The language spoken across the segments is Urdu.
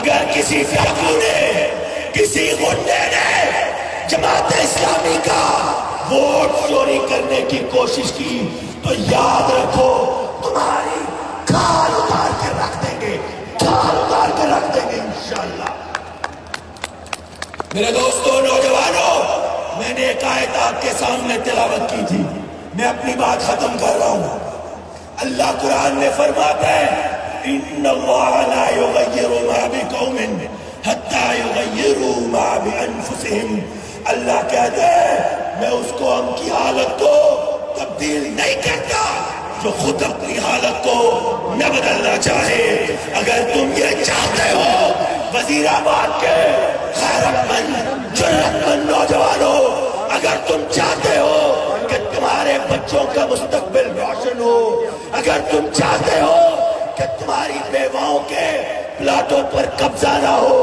اگر کسی ڈاکو نے، کسی غنڈے نے جماعت اسلامی کا ووٹ چوری کرنے کی کوشش کی تو یاد رکھو تمہاری کھال اتار کے رکھ دیں گے، کھال اتار کے رکھ دیں گے انشاءاللہ۔ میرے دوستو، نوجوانوں، میں نے ایک آیت آپ کے سامنے تلاوت کی تھی، میں اپنی بات ختم کر رہا ہوں۔ اللہ قرآن میں فرماتا ہے ان اللہ لا یغیر ما بقوم حتی یغیروا ما بانفسہم۔ اللہ کہتا ہے میں اس قوم کی حالت کو تبدیل نہیں کرتا جو خود اپنی حالت کو نہ بدلنا چاہے۔ اگر تم یہ چاہتے ہو وزیر آباد کے غیرت مند جرأت مند نوجوانوں، اگر تم چاہتے ہو کہ تمہارے بچوں کا مستقبل روشن ہو، اگر تم چاہتے ہو کہ تمہاری بیواؤں کے پلاٹوں پر قبضہ نہ ہو،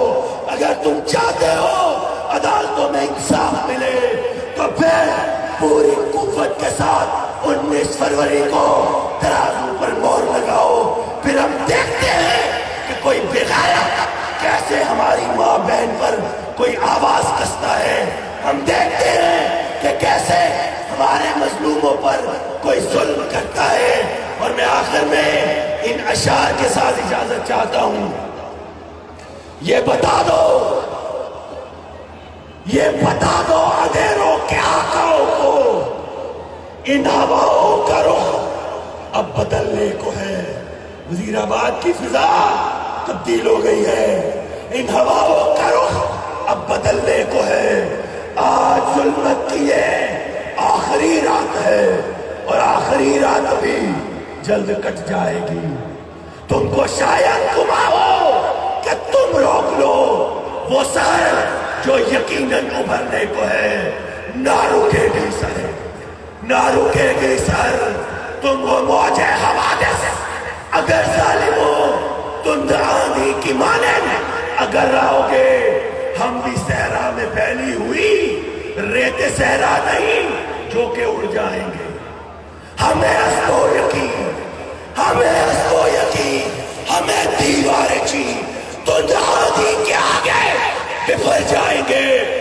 اگر تم چاہتے ہو عدالتوں میں انصاف ملے، تو پھر پوری قوت کے ساتھ 19 فروری کو ترازو پر مہر لگاؤ۔ پھر ہم دیکھتے ہیں کہ کوئی بغیرت کیسے ہماری ماں بہن پر کوئی آواز کستا ہے، ہم دیکھتے ہیں کہ کیسے ہمارے مظلوموں پر کوئی ظلم کرتا ہے۔ اور میں آخر میں ان اشعار کے ساتھ اجازت چاہتا ہوں۔ یہ بتا دو اندھیروں کے آقاؤں کو ان ہواؤں کا رخ اب بدلنے کو ہے۔ وزیر آباد کی فضا تبدیل ہو گئی ہے، ان ہواؤں کا رخ اب بدلنے کو ہے۔ آج ظلمت کی یہ آخری رات ہے اور آخری رات ابھی جلد کٹ جائے گی۔ تم کو شاید گما ہو کہ تم روک لو وہ سحر جو یقیناً ابھرنے کو ہے، نہ رکے گی سر، نہ رکے گی سر۔ تم وہ موج حوادث اگر ظالم ہو، تند آندھی کی مانند اگر رہو گے، ہم بھی صحرا میں پھیلی ہوئی ریت صحرا نہیں جو کہ اڑ جائیں گے۔ ہمیں اس کو یقین، ہمیں اس کو یقین، ہمیں دیواریں چین تند آندھی کے آگے بفر جائیں گے۔